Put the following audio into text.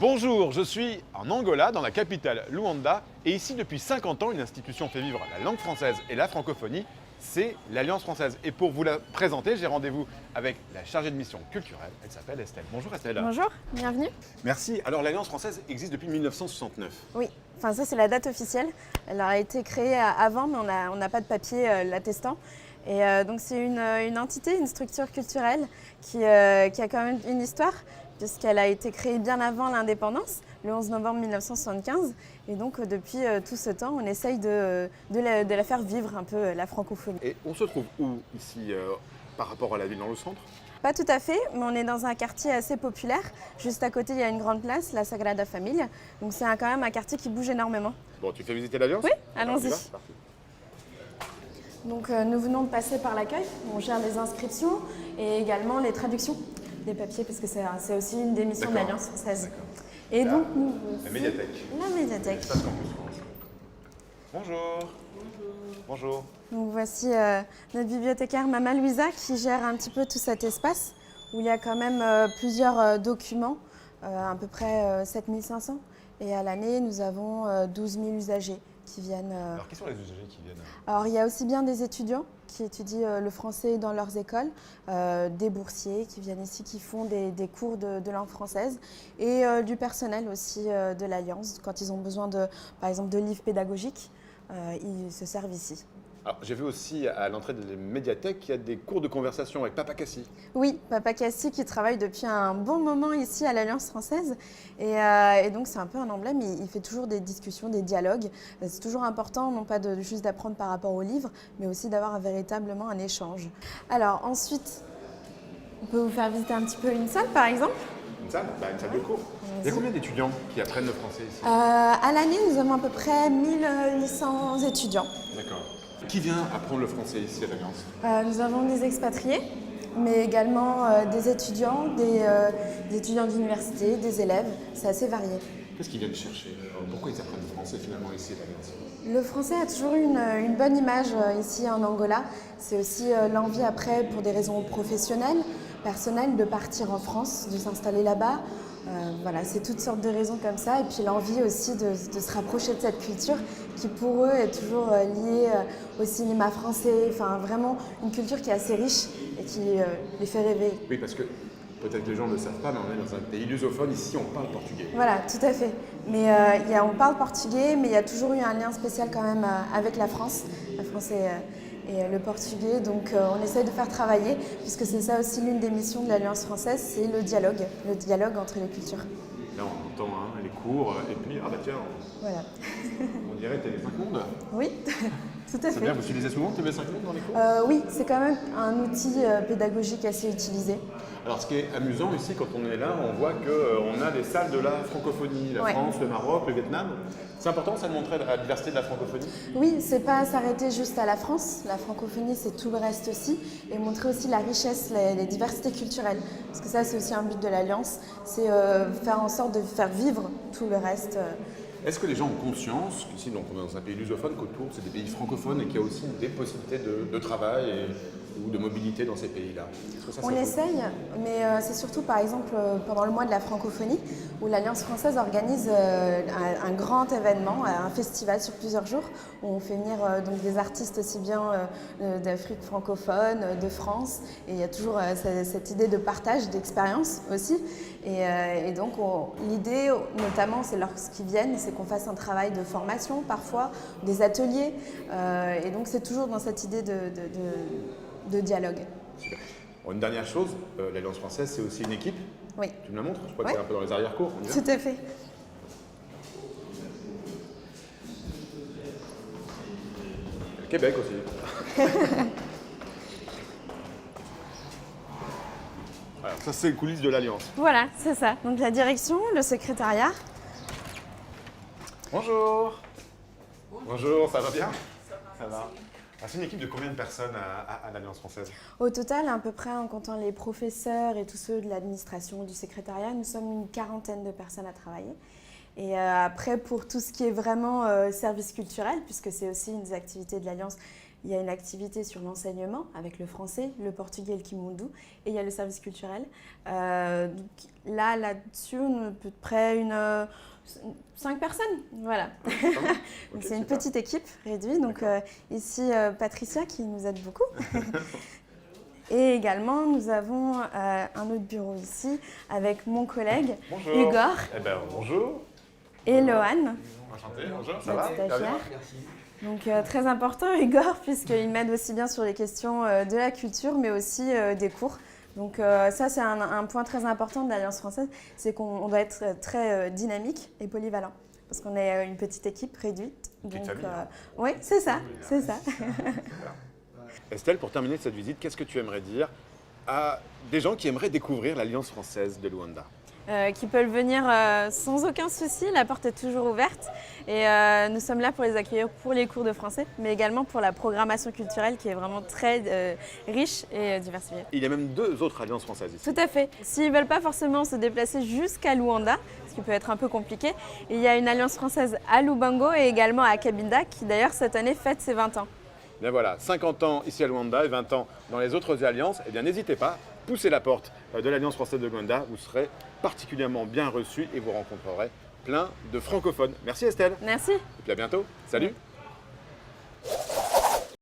Bonjour, je suis en Angola, dans la capitale Luanda, et ici depuis 50 ans, une institution fait vivre la langue française et la francophonie, c'est l'Alliance française. Et pour vous la présenter, j'ai rendez-vous avec la chargée de mission culturelle, elle s'appelle Estelle. Bonjour Estelle. Bonjour, bienvenue. Merci. Alors l'Alliance française existe depuis 1969. Oui, enfin ça c'est la date officielle. Elle a été créée avant, mais on n'a pas de papier l'attestant. Et donc c'est une entité, une structure culturelle qui a quand même une histoire, puisqu'elle a été créée bien avant l'indépendance, le 11 novembre 1975. Et donc depuis tout ce temps, on essaye de la faire vivre un peu, la francophonie. Et on se trouve où ici par rapport à la ville, dans le centre? Pas tout à fait, mais on est dans un quartier assez populaire. Juste à côté, il y a une grande place, la Sagrada Familia. Donc c'est quand même un quartier qui bouge énormément. Bon, tu fais visiter l'Alliance? Oui, allons-y. Parfait. Donc nous venons de passer par l'accueil. On gère les inscriptions et également les traductions des papiers, parce que c'est aussi une des missions de l'Alliance française. Et donc nous La médiathèque. La médiathèque. L'espace Campus France. Bonjour. Bonjour. Donc voici notre bibliothécaire Mama Louisa qui gère un petit peu tout cet espace où il y a quand même plusieurs documents, à peu près 7500. Et à l'année, nous avons 12 000 usagers qui viennent. Alors, qui sont les usagers qui viennent? Alors, il y a aussi bien des étudiants qui étudient le français dans leurs écoles, des boursiers qui viennent ici, qui font des cours de langue française, et du personnel aussi de l'Alliance. Quand ils ont besoin, par exemple, de livres pédagogiques, ils se servent ici. Alors, j'ai vu aussi à l'entrée de la médiathèque qu'il y a des cours de conversation avec Papa Cassie. Oui, Papa Cassie qui travaille depuis un bon moment ici à l'Alliance française. Et donc c'est un peu un emblème, il fait toujours des discussions, des dialogues. C'est toujours important, non pas juste d'apprendre par rapport au livre, mais aussi d'avoir véritablement un échange. Alors ensuite, on peut vous faire visiter un petit peu une salle par exemple. Une salle? Une salle de cours. Il y a combien d'étudiants qui apprennent le français ici? À l'année, nous avons à peu près 1800 étudiants. D'accord. Qui vient apprendre le français ici à l'Alliance? Nous avons des expatriés, mais également des étudiants, des étudiants d'université, des élèves. C'est assez varié. Qu'est-ce qu'ils viennent chercher? Pourquoi ils apprennent le français finalement ici à l'Alliance? Le français a toujours eu une bonne image ici en Angola. C'est aussi l'envie après, pour des raisons professionnelles, personnelles, de partir en France, de s'installer là-bas. Voilà, c'est toutes sortes de raisons comme ça. Et puis l'envie aussi de se rapprocher de cette culture qui pour eux est toujours liée au cinéma français. Enfin vraiment une culture qui est assez riche et qui les fait rêver. Oui, parce que peut-être que les gens ne le savent pas, mais on est dans un pays lusophone. Ici, on parle portugais. Voilà, tout à fait. Mais on parle portugais, mais il y a toujours eu un lien spécial quand même avec la France. La France et le portugais, donc on essaye de faire travailler, puisque c'est ça aussi l'une des missions de l'Alliance française, c'est le dialogue entre les cultures. Là, on entend les cours, et puis, tiens, Voilà. on dirait TV5 Monde. Oui, tout à C'est fait. bien, vous utilisez souvent TV5 Monde dans les cours? Oui, c'est quand même un outil pédagogique assez utilisé. Alors, ce qui est amusant ici, quand on est là, on voit qu'on a des salles de la francophonie, la France, le Maroc, le Vietnam. C'est important, ça, de montrer la diversité de la francophonie? Oui, c'est pas s'arrêter juste à la France. La francophonie, c'est tout le reste aussi. Et montrer aussi la richesse, les diversités culturelles. Parce que ça, c'est aussi un but de l'Alliance. C'est faire en sorte de faire vivre tout le reste. Est-ce que les gens ont conscience qu'ici, donc, on est dans un pays lusophone, qu'autour, c'est des pays francophones et qu'il y a aussi des possibilités de travail ou de mobilité dans ces pays-là? On essaye, mais c'est surtout par exemple pendant le mois de la francophonie où l'Alliance française organise un grand événement, un festival sur plusieurs jours où on fait venir donc des artistes aussi bien d'Afrique francophone, de France, et il y a toujours cette idée de partage, d'expérience aussi. Et donc l'idée notamment, c'est lorsqu'ils viennent, c'est qu'on fasse un travail de formation parfois, des ateliers, et donc c'est toujours dans cette idée de dialogue. Super. Bon, une dernière chose, l'Alliance française, c'est aussi une équipe. Oui. Tu me la montres? Je crois que c'est un peu dans les arrière-cours. Tout à fait. Le Québec aussi. Alors, ça, c'est les coulisses de l'Alliance. Voilà, c'est ça. Donc la direction, le secrétariat. Bonjour. Bonjour, ça va bien? Ça va. C'est une équipe de combien de personnes à l'Alliance française? Au total, à peu près, en comptant les professeurs et tous ceux de l'administration, du secrétariat, nous sommes une quarantaine de personnes à travailler. Et après, pour tout ce qui est vraiment service culturel, puisque c'est aussi une des activités de l'Alliance, il y a une activité sur l'enseignement avec le français, le portugais et le kimundu, et il y a le service culturel. Donc là-dessus, on est à peu près 5 personnes, voilà. Donc c'est une petite équipe réduite. Donc ici, Patricia qui nous aide beaucoup. Et également, nous avons un autre bureau ici avec mon collègue Igor. Eh ben, bonjour. Et Lohan. Enchanté, bonjour, ça notre va? stagiaire. Donc très important, Igor, puisqu'il m'aide aussi bien sur les questions de la culture, mais aussi des cours. Donc ça, c'est un point très important de l'Alliance française, c'est qu'on doit être très dynamique et polyvalent. Parce qu'on est une petite équipe réduite. Petite famille, hein. Oui, c'est ça, c'est ça. Estelle, pour terminer cette visite, qu'est-ce que tu aimerais dire à des gens qui aimeraient découvrir l'Alliance française de Luanda? Qui peuvent venir sans aucun souci, la porte est toujours ouverte et nous sommes là pour les accueillir pour les cours de français, mais également pour la programmation culturelle qui est vraiment très riche et diversifiée. Il y a même 2 autres alliances françaises ici. Tout à fait. S'ils ne veulent pas forcément se déplacer jusqu'à Luanda, ce qui peut être un peu compliqué, il y a une alliance française à Lubango et également à Cabinda qui d'ailleurs cette année fête ses 20 ans. Bien voilà, 50 ans ici à Luanda et 20 ans dans les autres alliances, eh bien n'hésitez pas, poussez la porte de l'Alliance française de Luanda, vous serez particulièrement bien reçus et vous rencontrerez plein de francophones. Merci Estelle. Merci. Et puis à bientôt. Salut.